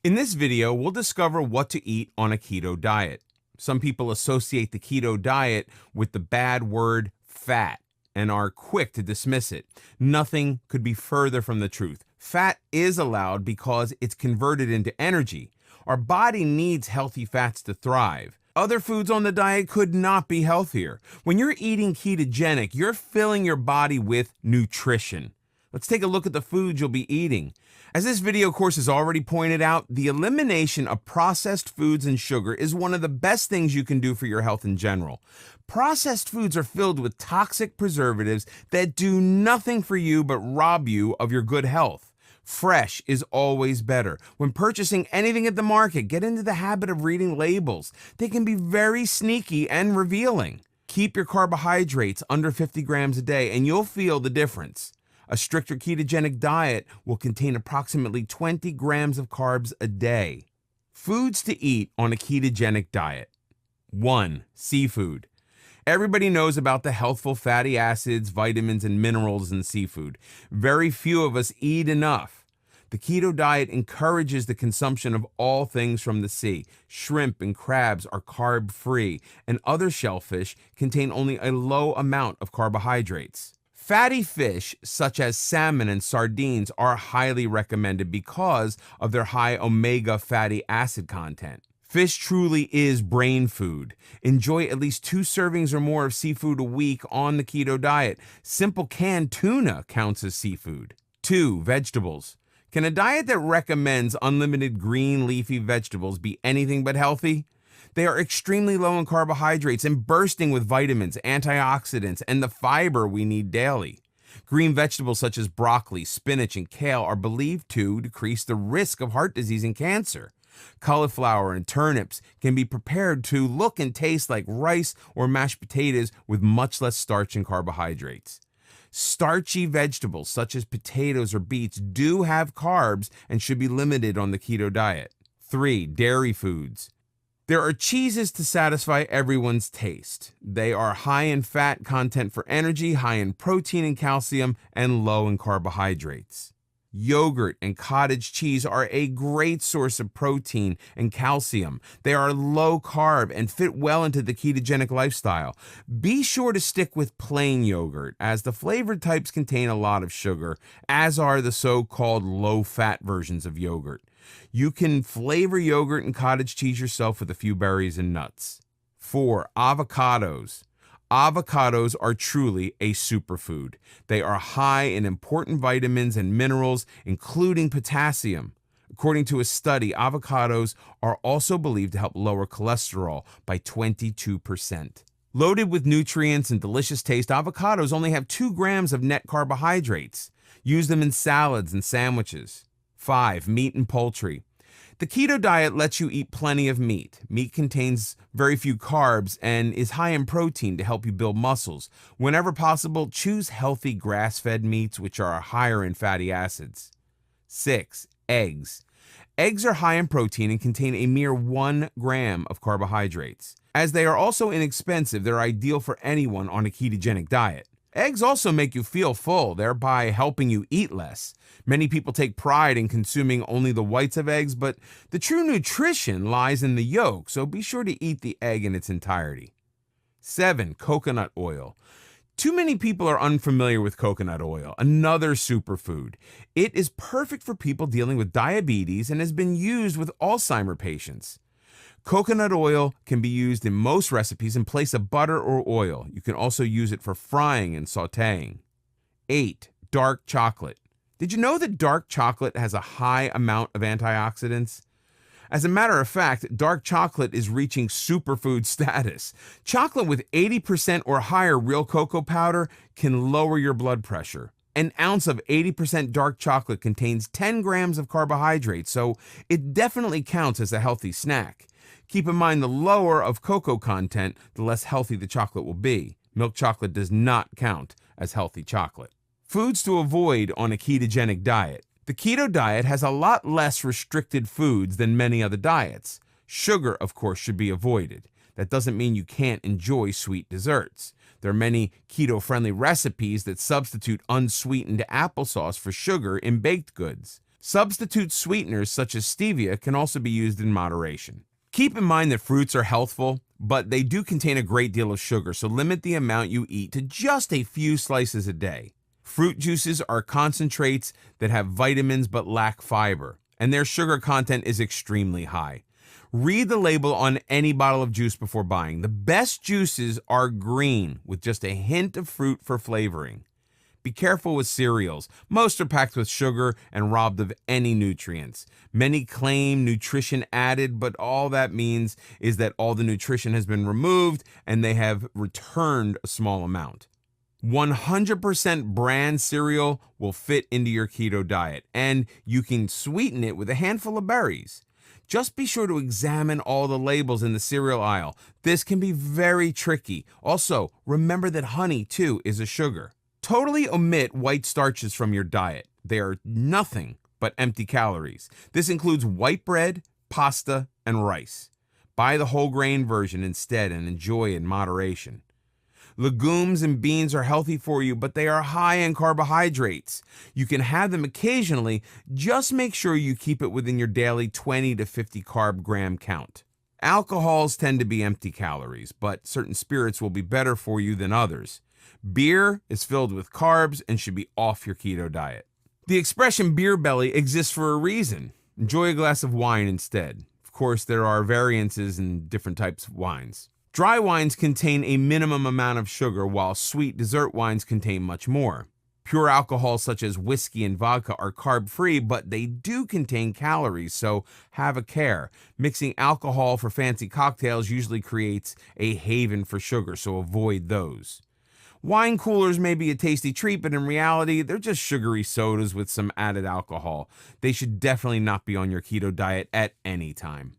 In this video, we'll discover what to eat on a keto diet. Some people associate the keto diet with the bad word fat and are quick to dismiss it. Nothing could be further from the truth. Fat is allowed because it's converted into energy. Our body needs healthy fats to thrive. Other foods on the diet could not be healthier. When you're eating ketogenic, you're filling your body with nutrition. Let's take a look at the foods you'll be eating. As this video course has already pointed out, the elimination of processed foods and sugar is one of the best things you can do for your health in general. Processed foods are filled with toxic preservatives that do nothing for you but rob you of your good health. Fresh is always better. When purchasing anything at the market, get into the habit of reading labels. They can be very sneaky and revealing. Keep your carbohydrates under 50 grams a day and you'll feel the difference. A stricter ketogenic diet will contain approximately 20 grams of carbs a day. Foods to eat on a ketogenic diet. 1. Seafood. Everybody knows about the healthful fatty acids, vitamins, and minerals in seafood. Very few of us eat enough. The keto diet encourages the consumption of all things from the sea. Shrimp and crabs are carb-free, and other shellfish contain only a low amount of carbohydrates. Fatty fish, such as salmon and sardines, are highly recommended because of their high omega fatty acid content. Fish truly is brain food. Enjoy at least 2 servings or more of seafood a week on the keto diet. Simple canned tuna counts as seafood. 2. Vegetables. Can a diet that recommends unlimited green leafy vegetables be anything but healthy? They are extremely low in carbohydrates and bursting with vitamins, antioxidants, and the fiber we need daily. Green vegetables such as broccoli, spinach, and kale are believed to decrease the risk of heart disease and cancer. Cauliflower and turnips can be prepared to look and taste like rice or mashed potatoes with much less starch and carbohydrates. Starchy vegetables such as potatoes or beets do have carbs and should be limited on the keto diet. 3. Dairy foods. There are cheeses to satisfy everyone's taste. They are high in fat content for energy, high in protein and calcium, and low in carbohydrates. Yogurt and cottage cheese are a great source of protein and calcium. They are low carb and fit well into the ketogenic lifestyle. Be sure to stick with plain yogurt, as the flavored types contain a lot of sugar, as are the so-called low-fat versions of yogurt. You can flavor yogurt and cottage cheese yourself with a few berries and nuts. 4. Avocados. Avocados are truly a superfood. They are high in important vitamins and minerals, including potassium. According to a study, avocados are also believed to help lower cholesterol by 22%. Loaded with nutrients and delicious taste, avocados only have 2 grams of net carbohydrates. Use them in salads and sandwiches. 5. Meat and poultry. The keto diet lets you eat plenty of meat. Meat contains very few carbs and is high in protein to help you build muscles. Whenever possible, choose healthy grass-fed meats which are higher in fatty acids. 6. Eggs. Eggs are high in protein and contain a mere 1 gram of carbohydrates. As they are also inexpensive, they're ideal for anyone on a ketogenic diet. Eggs also make you feel full, thereby helping you eat less. Many people take pride in consuming only the whites of eggs, but the true nutrition lies in the yolk, so be sure to eat the egg in its entirety. 7. Coconut oil. Too many people are unfamiliar with coconut oil, another superfood. It is perfect for people dealing with diabetes and has been used with Alzheimer's patients. Coconut oil can be used in most recipes in place of butter or oil. You can also use it for frying and sautéing. 8. Dark chocolate. Did you know that dark chocolate has a high amount of antioxidants? As a matter of fact, dark chocolate is reaching superfood status. Chocolate with 80% or higher real cocoa powder can lower your blood pressure. An ounce of 80% dark chocolate contains 10 grams of carbohydrates, so it definitely counts as a healthy snack. Keep in mind the lower of cocoa content, the less healthy the chocolate will be. Milk chocolate does not count as healthy chocolate. Foods to avoid on a ketogenic diet. The keto diet has a lot less restricted foods than many other diets. Sugar, of course, should be avoided. That doesn't mean you can't enjoy sweet desserts. There are many keto-friendly recipes that substitute unsweetened applesauce for sugar in baked goods. Substitute sweeteners such as stevia can also be used in moderation. Keep in mind that fruits are healthful, but they do contain a great deal of sugar, so limit the amount you eat to just a few slices a day. Fruit juices are concentrates that have vitamins but lack fiber, and their sugar content is extremely high. Read the label on any bottle of juice before buying. The best juices are green with just a hint of fruit for flavoring. Be careful with cereals. Most are packed with sugar and robbed of any nutrients. Many claim nutrition added, but all that means is that all the nutrition has been removed and they have returned a small amount. 100% bran cereal will fit into your keto diet, and you can sweeten it with a handful of berries. Just be sure to examine all the labels in the cereal aisle. This can be very tricky. Also, remember that honey, too, is a sugar. Totally omit white starches from your diet. They are nothing but empty calories. This includes white bread, pasta, and rice. Buy the whole grain version instead and enjoy in moderation. Legumes and beans are healthy for you, but they are high in carbohydrates. You can have them occasionally, just make sure you keep it within your daily 20 to 50 carb gram count. Alcohols tend to be empty calories, but certain spirits will be better for you than others. Beer is filled with carbs and should be off your keto diet. The expression beer belly exists for a reason. Enjoy a glass of wine instead. Of course, there are variances in different types of wines. Dry wines contain a minimum amount of sugar, while sweet dessert wines contain much more. Pure alcohols such as whiskey and vodka are carb-free, but they do contain calories, so have a care. Mixing alcohol for fancy cocktails usually creates a haven for sugar, so avoid those. Wine coolers may be a tasty treat, but in reality, they're just sugary sodas with some added alcohol. They should definitely not be on your keto diet at any time.